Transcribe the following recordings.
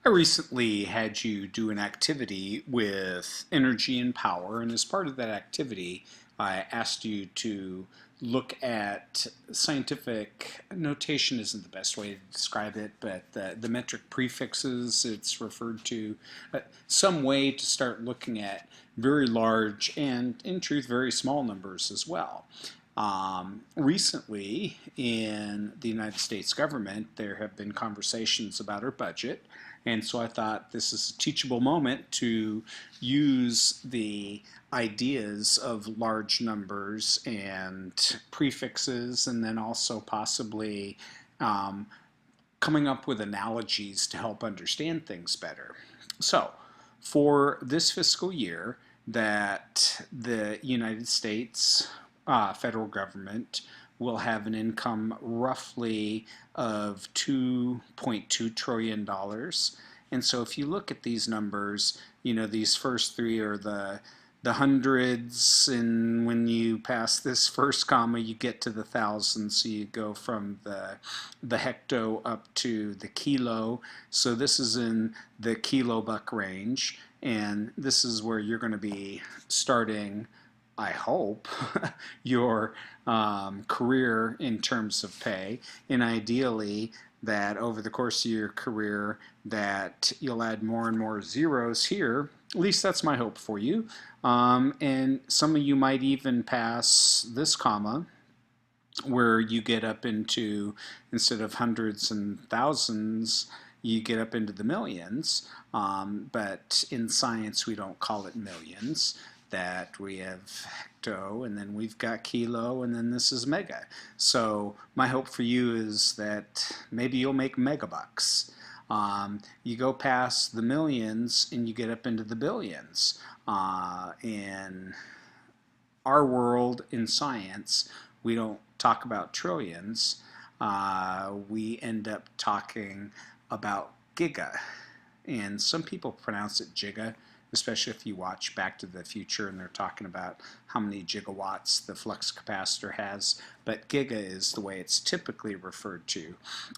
I recently had you do an activity with energy and power, and as part of that activity, I asked you to look at scientific notation isn't the best way to describe it, but the metric prefixes, it's referred to some way to start looking at very large and, in truth, very small numbers as well. Recently, in the United States government, there have been conversations about our budget, and so I thought this is a teachable moment to use the ideas of large numbers and prefixes, and then also possibly um, coming up with analogies to help understand things better. So, for this fiscal year, that the United States federal government will have an income roughly of $2.2 trillion dollars. And so if you look at these numbers, these first three are the hundreds, and when you pass this first comma, you get to the thousands. So you go from the hecto up to the kilo. So this is in the kilobuck range, and this is where you're going to be starting, I hope, your career in terms of pay, and ideally that over the course of your career that you'll add more and more zeros here. At least that's my hope for you. And some of you might even pass this comma where you get up into, instead of hundreds and thousands, you get up into the millions. But in science, we don't call it millions. That we have hecto, and then we've got kilo, and then this is mega. So my hope for you is that maybe you'll make megabucks. You go past the millions and you get up into the billions. In our world in science, we don't talk about trillions. We end up talking about giga. And some people pronounce it giga, especially if you watch Back to the Future and they're talking about how many gigawatts the flux capacitor has. But giga is the way it's typically referred to.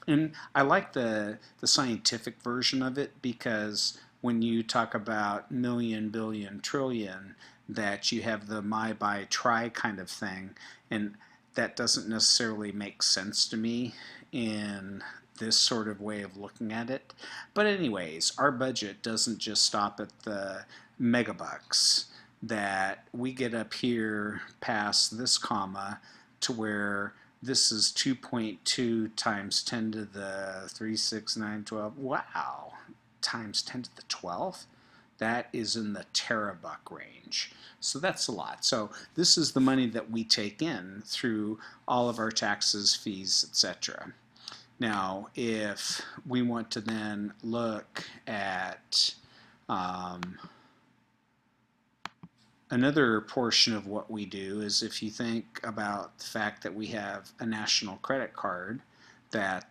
And I like the scientific version of it because when you talk about million, billion, trillion, that you have the my, by, try kind of thing. And that doesn't necessarily make sense to me in this sort of way of looking at it. But anyways, our budget doesn't just stop at the megabucks, that we get up here past this comma to where this is 2.2 times 10 to the 3, 6, 9, 12. Wow, times 10 to the 12th? That is in the terabuck range. So that's a lot. So this is the money that we take in through all of our taxes, fees, etc. Now, if we want to then look at another portion of what we do is if you think about the fact that we have a national credit card that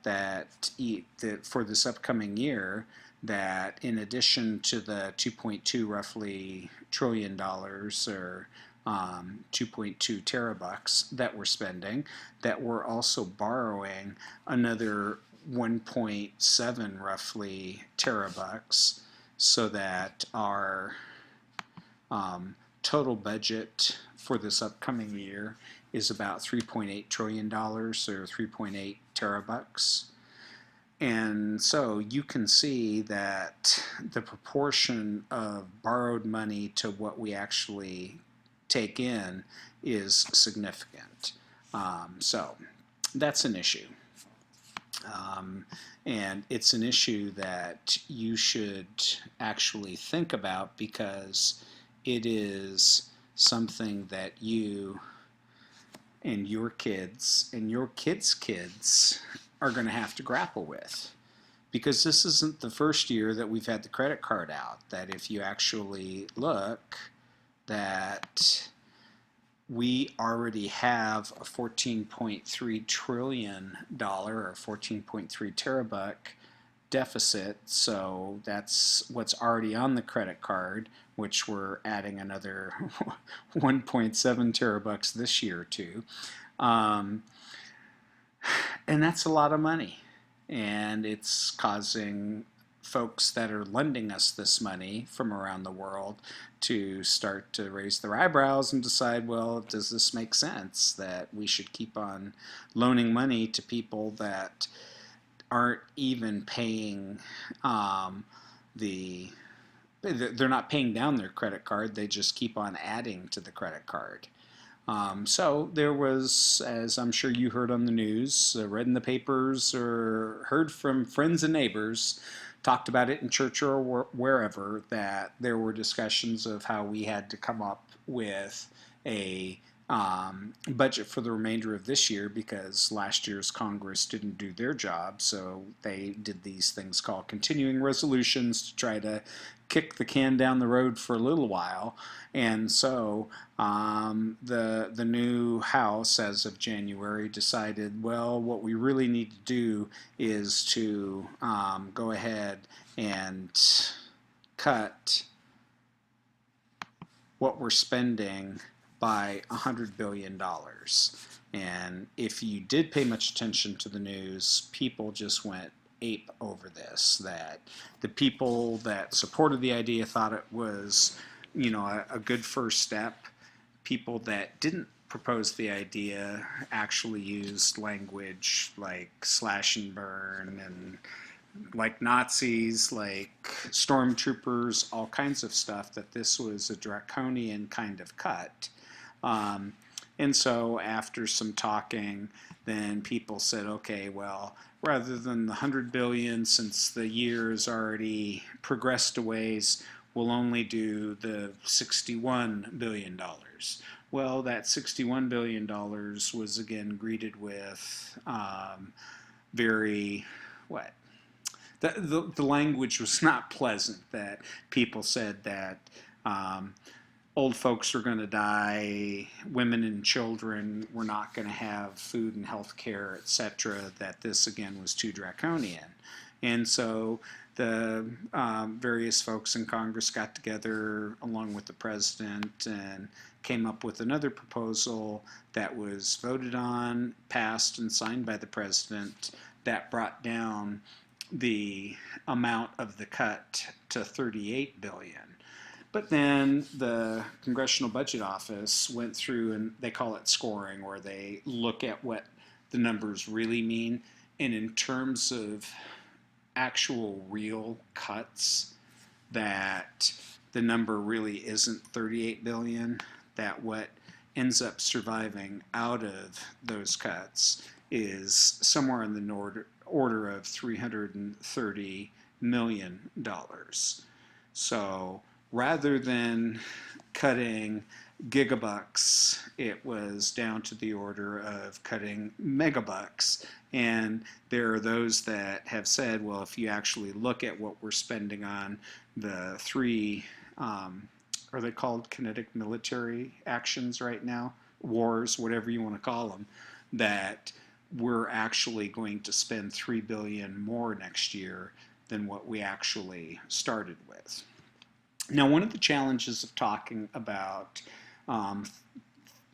for this upcoming year, that in addition to the 2.2 roughly trillion dollars or 2.2 terabucks that we're spending, that we're also borrowing another 1.7 roughly terabucks, so that our total budget for this upcoming year is about $3.8 trillion or 3.8 terabucks. And so you can see that the proportion of borrowed money to what we actually take in is significant. So that's an issue. And it's an issue that you should actually think about because it is something that you and your kids are going to have to grapple with. Because this isn't the first year that we've had the credit card out. That if you actually look, that we already have a $14.3 trillion or 14.3 terabuck deficit, so that's what's already on the credit card, which we're adding another 1.7 terabucks this year to. And that's a lot of money, and it's causing folks that are lending us this money from around the world to start to raise their eyebrows and decide, well, does this make sense that we should keep on loaning money to people that aren't even paying the they're not paying down their credit card, they just keep on adding to the credit card. So there was, as I'm sure you heard on the news, read in the papers, or heard from friends and neighbors, talked about it in church or wherever, that there were discussions of how we had to come up with a budget for the remainder of this year because last year's Congress didn't do their job. So they did these things called continuing resolutions to try to kick the can down the road for a little while. And so the new House, as of January, decided, well, what we really need to do is to go ahead and cut what we're spending by $100 billion. And if you did pay much attention to the news, people just went ape over this, that the people that supported the idea thought it was, a good first step. People that didn't propose the idea actually used language like slash and burn, and like Nazis, like stormtroopers, all kinds of stuff, that this was a draconian kind of cut. And so after some talking, then people said, okay, well, rather than the 100 billion, since the year's already progressed a ways, we'll only do the $61 billion. Well, that $61 billion was again greeted with very, what? The language was not pleasant, that people said that old folks are going to die, women and children were not going to have food and health care, etc., that this again was too draconian. And so the various folks in Congress got together along with the president and came up with another proposal that was voted on, passed, and signed by the president that brought down the amount of the cut to $38 billion. But then the Congressional Budget Office went through, and they call it scoring, where they look at what the numbers really mean. And in terms of actual real cuts, that the number really isn't 38 billion, that what ends up surviving out of those cuts is somewhere in the order of $330 million. So rather than cutting gigabucks, it was down to the order of cutting megabucks. And there are those that have said, well, if you actually look at what we're spending on the three, are they called kinetic military actions right now? Wars, whatever you want to call them, that we're actually going to spend $3 billion more next year than what we actually started with. Now, one of the challenges of talking about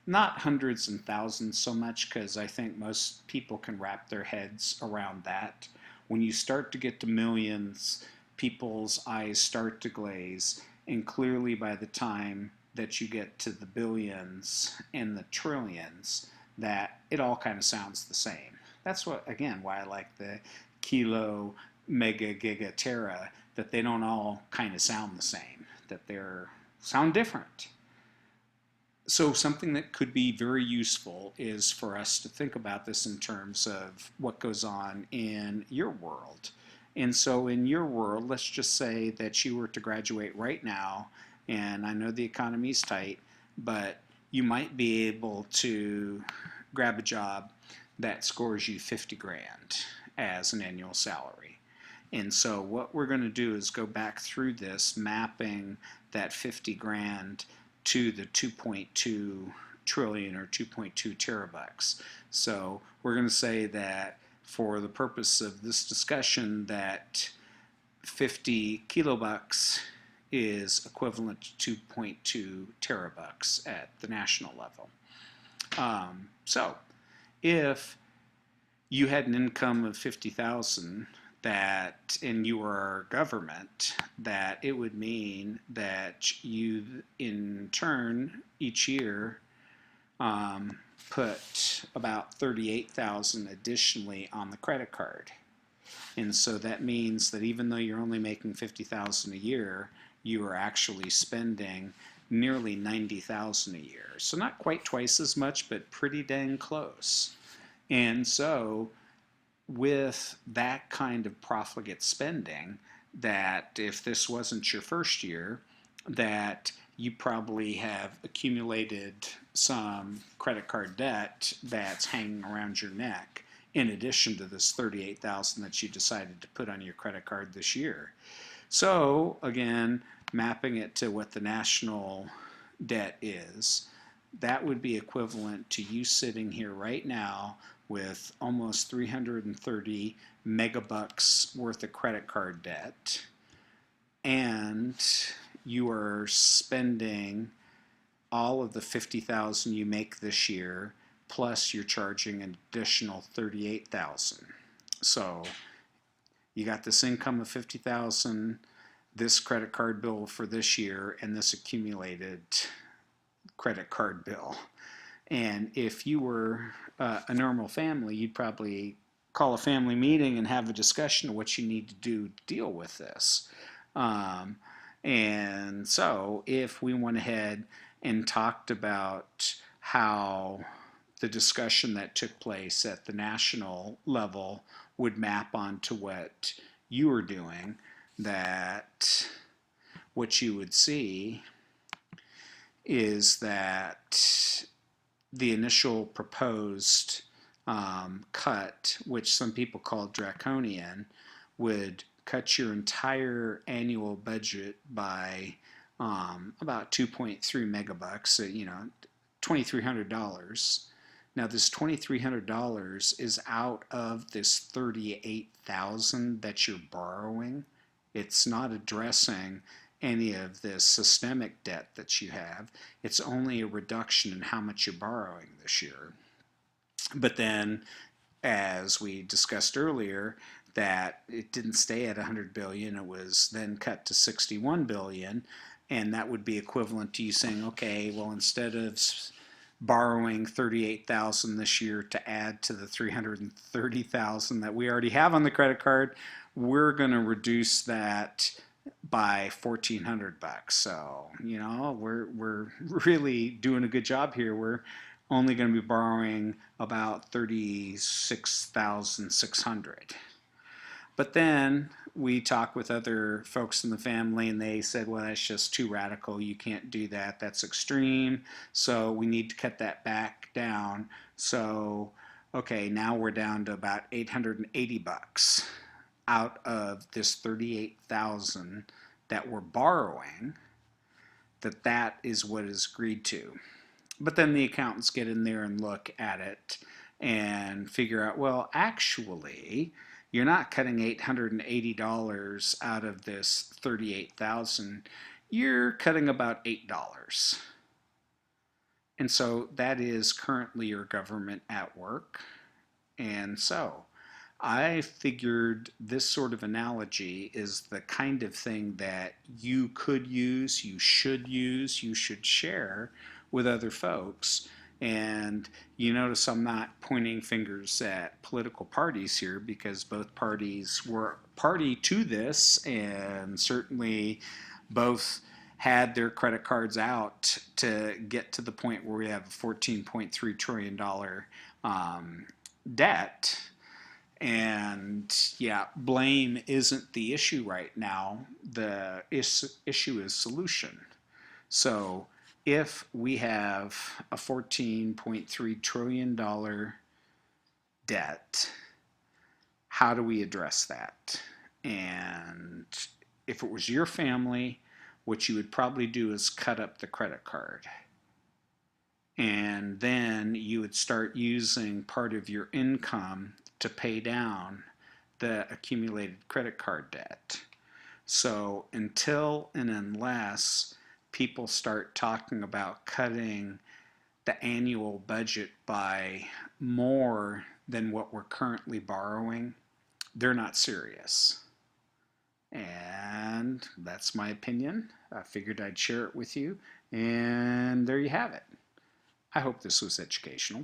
not hundreds and thousands so much, because I think most people can wrap their heads around that. When you start to get to millions, people's eyes start to glaze, and clearly by the time that you get to the billions and the trillions, that it all kind of sounds the same. That's what, again, why I like the kilo, mega, giga, tera, that they don't all kind of sound the same, that they sound different. So something that could be very useful is for us to think about this in terms of what goes on in your world. And so in your world, let's just say that you were to graduate right now, and I know the economy's tight, but you might be able to grab a job that scores you 50 grand as an annual salary. And so what we're going to do is go back through this, mapping that 50 grand to the 2.2 trillion or 2.2 terabucks. So we're going to say that for the purpose of this discussion, that 50 kilobucks is equivalent to 2.2 terabucks at the national level. So if you had an income of 50,000, that, and you were our government, that it would mean that you, in turn, each year put about 38,000 additionally on the credit card. And so that means that even though you're only making 50,000 a year, you are actually spending nearly 90,000 a year. So not quite twice as much, but pretty dang close. And so with that kind of profligate spending, that if this wasn't your first year, that you probably have accumulated some credit card debt that's hanging around your neck in addition to this 38,000 that you decided to put on your credit card this year. So again, mapping it to what the national debt is, that would be equivalent to you sitting here right now with almost 330 megabucks worth of credit card debt, and you are spending all of the 50,000 you make this year, plus you're charging an additional 38,000. So you got this income of 50,000, this credit card bill for this year, and this accumulated credit card bill. And if you were a normal family, you'd probably call a family meeting and have a discussion of what you need to do to deal with this. And so if we went ahead and talked about how the discussion that took place at the national level would map onto what you were doing, that what you would see is that the initial proposed cut, which some people call draconian, would cut your entire annual budget by about 2.3 megabucks, $2,300. Now this $2,300 is out of this 38,000 that you're borrowing. It's not addressing any of this systemic debt that you have. It's only a reduction in how much you're borrowing this year. But then, as we discussed earlier, that it didn't stay at 100 billion, it was then cut to 61 billion, and that would be equivalent to you saying, okay, well, instead of borrowing 38,000 this year to add to the 330,000 that we already have on the credit card, we're going to reduce that by 1,400 bucks. So, we're really doing a good job here. We're only going to be borrowing about 36,600. But then we talked with other folks in the family and they said, well, that's just too radical. You can't do that. That's extreme. So we need to cut that back down. So, okay, now we're down to about 880 bucks out of this 38,000 that we're borrowing, that is what is agreed to. But then the accountants get in there and look at it and figure out, well, actually, you're not cutting $880 out of this 38,000. You're cutting about $8. And so that is currently your government at work. And so I figured this sort of analogy is the kind of thing that you could use, you should share with other folks. And you notice I'm not pointing fingers at political parties here, because both parties were party to this, and certainly both had their credit cards out to get to the point where we have a $14.3 trillion debt. And yeah, blame isn't the issue right now. The issue is solution. So if we have a $14.3 trillion debt, how do we address that? And if it was your family, what you would probably do is cut up the credit card. And then you would start using part of your income to pay down the accumulated credit card debt. So until and unless people start talking about cutting the annual budget by more than what we're currently borrowing, they're not serious. And that's my opinion. I figured I'd share it with you. And there you have it. I hope this was educational.